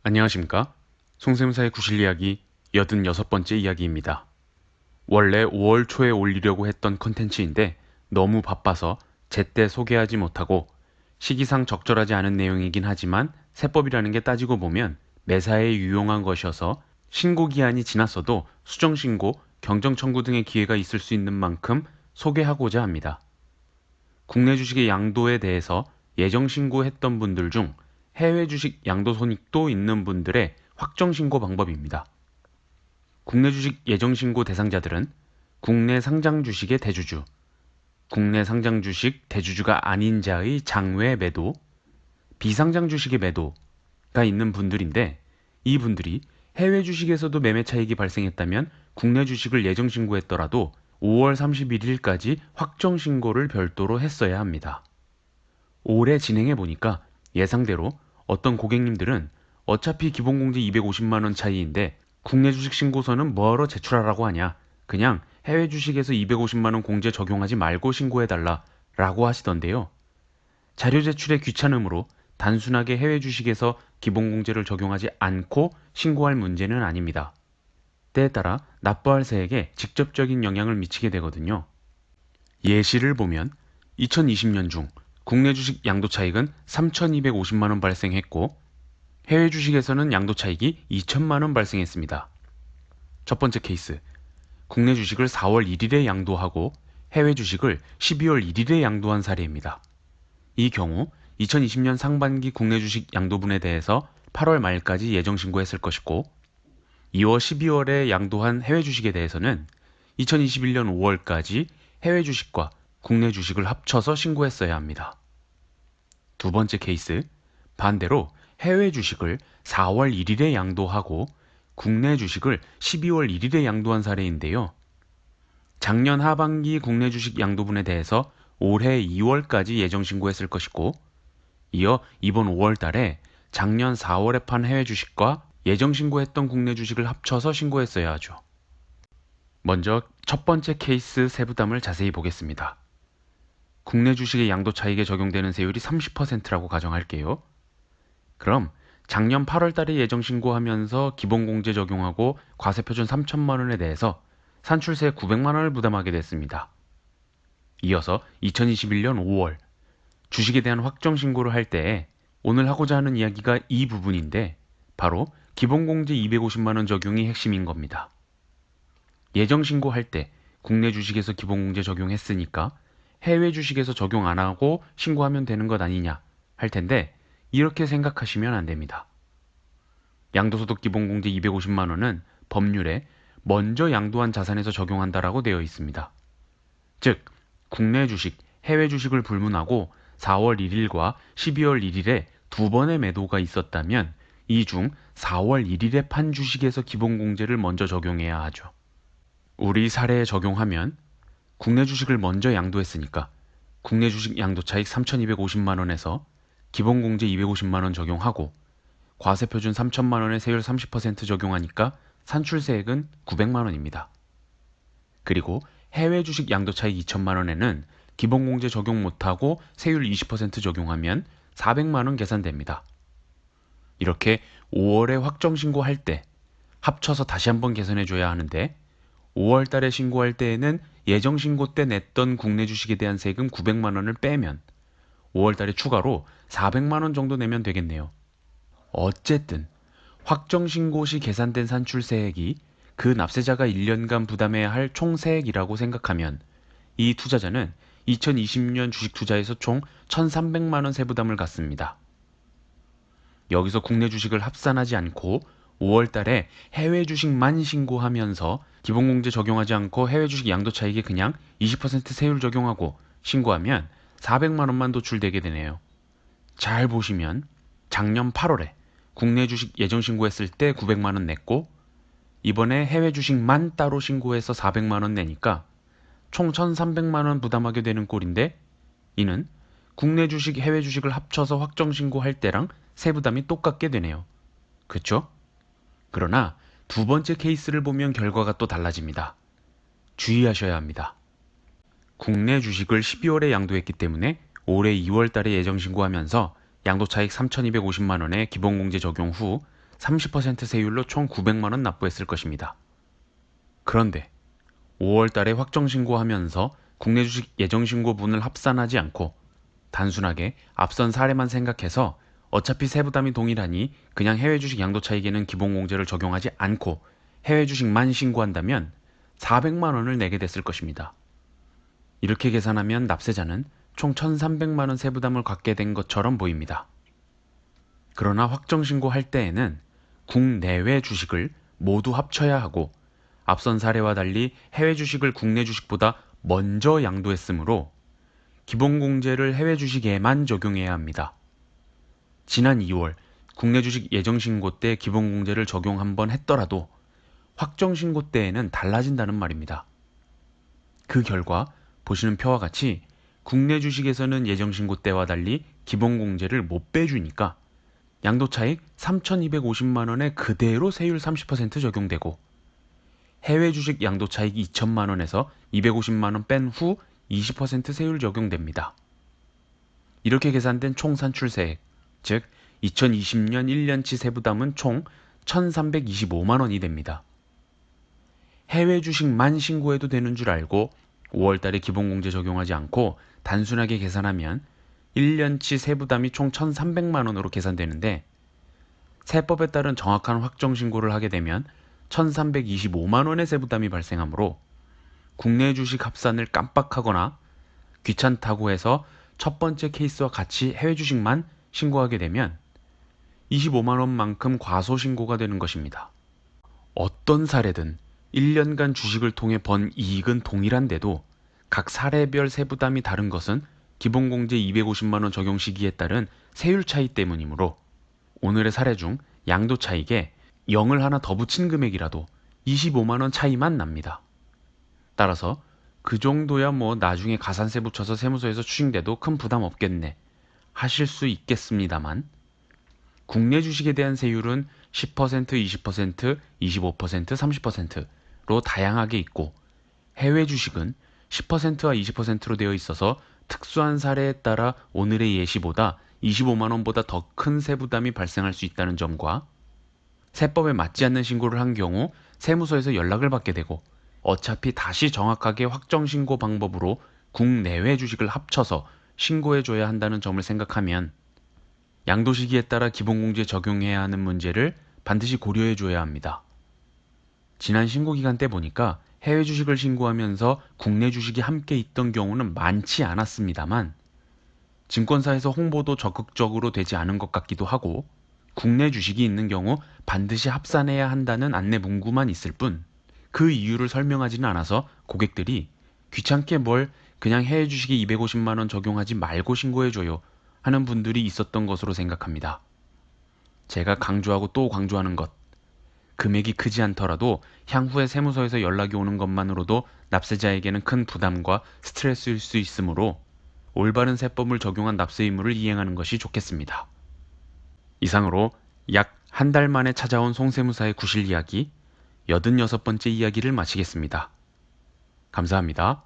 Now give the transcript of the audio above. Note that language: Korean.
안녕하십니까? 송샘사의 구실 이야기 86번째 이야기입니다. 원래 5월 초에 올리려고 했던 컨텐츠인데 너무 바빠서 제때 소개하지 못하고 시기상 적절하지 않은 내용이긴 하지만 세법이라는 게 따지고 보면 매사에 유용한 것이어서 신고 기한이 지났어도 수정신고, 경정청구 등의 기회가 있을 수 있는 만큼 소개하고자 합니다. 국내 주식의 양도에 대해서 예정 신고했던 분들 중 해외 주식 양도 손익도 있는 분들의 확정 신고 방법입니다. 국내 주식 예정 신고 대상자들은 국내 상장 주식의 대주주, 국내 상장 주식 대주주가 아닌 자의 장외 매도, 비상장 주식의 매도가 있는 분들인데 이 분들이 해외 주식에서도 매매 차익이 발생했다면 국내 주식을 예정 신고했더라도 5월 31일까지 확정 신고를 별도로 했어야 합니다. 올해 진행해 보니까 예상대로 어떤 고객님들은 어차피 기본공제 250만원 차이인데 국내 주식 신고서는 뭐하러 제출하라고 하냐. 그냥 해외 주식에서 250만원 공제 적용하지 말고 신고해달라 라고 하시던데요. 자료 제출의 귀찮음으로 단순하게 해외 주식에서 기본공제를 적용하지 않고 신고할 문제는 아닙니다. 때에 따라 납부할 세액에 직접적인 영향을 미치게 되거든요. 예시를 보면 2020년 중 국내 주식 양도 차익은 3,250만원 발생했고 해외 주식에서는 양도 차익이 2천만원 발생했습니다. 첫 번째 케이스, 국내 주식을 4월 1일에 양도하고 해외 주식을 12월 1일에 양도한 사례입니다. 이 경우 2020년 상반기 국내 주식 양도분에 대해서 8월 말까지 예정 신고했을 것이고 이어 12월에 양도한 해외 주식에 대해서는 2021년 5월까지 해외 주식과 국내 주식을 합쳐서 신고했어야 합니다. 두 번째 케이스, 반대로 해외 주식을 4월 1일에 양도하고 국내 주식을 12월 1일에 양도한 사례인데요. 작년 하반기 국내 주식 양도분에 대해서 올해 2월까지 예정 신고했을 것이고 이어 이번 5월 달에 작년 4월에 판 해외 주식과 예정 신고했던 국내 주식을 합쳐서 신고했어야 하죠. 먼저 첫 번째 케이스 세부담을 자세히 보겠습니다. 국내 주식의 양도 차익에 적용되는 세율이 30%라고 가정할게요. 그럼 작년 8월 달에 예정 신고하면서 기본공제 적용하고 과세표준 3천만 원에 대해서 산출세 900만 원을 부담하게 됐습니다. 이어서 2021년 5월 주식에 대한 확정 신고를 할 때 오늘 하고자 하는 이야기가 이 부분인데 바로 기본공제 250만 원 적용이 핵심인 겁니다. 예정 신고할 때 국내 주식에서 기본공제 적용했으니까 해외 주식에서 적용 안 하고 신고하면 되는 것 아니냐 할 텐데 이렇게 생각하시면 안 됩니다. 양도소득 기본공제 250만 원은 법률에 먼저 양도한 자산에서 적용한다라고 되어 있습니다. 즉, 국내 주식, 해외 주식을 불문하고 4월 1일과 12월 1일에 두 번의 매도가 있었다면 이 중 4월 1일에 판 주식에서 기본공제를 먼저 적용해야 하죠. 우리 사례에 적용하면 국내 주식을 먼저 양도했으니까 국내 주식 양도 차익 3,250만 원에서 기본공제 250만 원 적용하고 과세표준 3천만 원에 세율 30% 적용하니까 산출세액은 900만 원입니다. 그리고 해외 주식 양도 차익 2천만 원에는 기본공제 적용 못하고 세율 20% 적용하면 400만 원 계산됩니다. 이렇게 5월에 확정 신고할 때 합쳐서 다시 한번 계산해 줘야 하는데 5월 달에 신고할 때에는 예정 신고 때 냈던 국내 주식에 대한 세금 900만 원을 빼면 5월 달에 추가로 400만 원 정도 내면 되겠네요. 어쨌든 확정 신고 시 계산된 산출세액이 그 납세자가 1년간 부담해야 할 총세액이라고 생각하면 이 투자자는 2020년 주식 투자에서 총 1,300만 원 세부담을 갖습니다. 여기서 국내 주식을 합산하지 않고 5월 달에 해외 주식만 신고하면서 기본공제 적용하지 않고 해외 주식 양도 차익에 그냥 20% 세율 적용하고 신고하면 400만 원만 도출되게 되네요. 잘 보시면 작년 8월에 국내 주식 예정 신고했을 때 900만 원 냈고 이번에 해외 주식만 따로 신고해서 400만 원 내니까 총 1,300만 원 부담하게 되는 꼴인데 이는 국내 주식, 해외 주식을 합쳐서 확정 신고할 때랑 세부담이 똑같게 되네요. 그쵸? 그러나 두 번째 케이스를 보면 결과가 또 달라집니다. 주의하셔야 합니다. 국내 주식을 12월에 양도했기 때문에 올해 2월 달에 예정 신고하면서 양도 차익 3,250만 원에 기본공제 적용 후 30% 세율로 총 900만 원 납부했을 것입니다. 그런데 5월 달에 확정 신고하면서 국내 주식 예정 신고분을 합산하지 않고 단순하게 앞선 사례만 생각해서 어차피 세부담이 동일하니 그냥 해외 주식 양도 차익에는 기본공제를 적용하지 않고 해외 주식만 신고한다면 400만 원을 내게 됐을 것입니다. 이렇게 계산하면 납세자는 총 1,300만 원 세부담을 갖게 된 것처럼 보입니다. 그러나 확정 신고할 때에는 국내외 주식을 모두 합쳐야 하고 앞선 사례와 달리 해외 주식을 국내 주식보다 먼저 양도했으므로 기본공제를 해외 주식에만 적용해야 합니다. 지난 2월 국내 주식 예정 신고 때 기본공제를 적용 한번 했더라도 확정 신고 때에는 달라진다는 말입니다. 그 결과 보시는 표와 같이 국내 주식에서는 예정 신고 때와 달리 기본공제를 못 빼주니까 양도차익 3,250만 원에 그대로 세율 30% 적용되고 해외 주식 양도차익 2천만 원에서 250만 원 뺀 후 20% 세율 적용됩니다. 이렇게 계산된 총 산출세액, 즉 2020년 1년치 세부담은 총 1,325만 원이 됩니다. 해외 주식만 신고해도 되는 줄 알고 5월달에 기본공제 적용하지 않고 단순하게 계산하면 1년치 세부담이 총 1,300만 원으로 계산되는데 세법에 따른 정확한 확정 신고를 하게 되면 1,325만 원의 세부담이 발생하므로 국내 주식 합산을 깜빡하거나 귀찮다고 해서 첫 번째 케이스와 같이 해외 주식만 신고하게 되면 25만 원만큼 과소신고가 되는 것입니다. 어떤 사례든 1년간 주식을 통해 번 이익은 동일한데도 각 사례별 세부담이 다른 것은 기본공제 250만 원 적용 시기에 따른 세율 차이 때문이므로 오늘의 사례 중 양도 차익에 0을 하나 더 붙인 금액이라도 25만 원 차이만 납니다. 따라서 그 정도야 뭐 나중에 가산세 붙여서 세무서에서 추징돼도 큰 부담 없겠네 하실 수 있겠습니다만 국내 주식에 대한 세율은 10%, 20%, 25%, 30%로 다양하게 있고 해외 주식은 10%와 20%로 되어 있어서 특수한 사례에 따라 오늘의 예시보다 25만 원보다 더 큰 세부담이 발생할 수 있다는 점과 세법에 맞지 않는 신고를 한 경우 세무서에서 연락을 받게 되고 어차피 다시 정확하게 확정 신고 방법으로 국내외 주식을 합쳐서 신고해줘야 한다는 점을 생각하면 양도 시기에 따라 기본공제 적용해야 하는 문제를 반드시 고려해줘야 합니다. 지난 신고기간 때 보니까 해외 주식을 신고하면서 국내 주식이 함께 있던 경우는 많지 않았습니다만 증권사에서 홍보도 적극적으로 되지 않은 것 같기도 하고 국내 주식이 있는 경우 반드시 합산해야 한다는 안내 문구만 있을 뿐 그 이유를 설명하지는 않아서 고객들이 귀찮게 뭘 그냥 해외 주식에 250만 원 적용하지 말고 신고해줘요 하는 분들이 있었던 것으로 생각합니다. 제가 강조하고 또 강조하는 것, 금액이 크지 않더라도 향후에 세무서에서 연락이 오는 것만으로도 납세자에게는 큰 부담과 스트레스일 수 있으므로 올바른 세법을 적용한 납세 의무를 이행하는 것이 좋겠습니다. 이상으로 약 한 달 만에 찾아온 송세무사의 구실 이야기 86번째 이야기를 마치겠습니다. 감사합니다.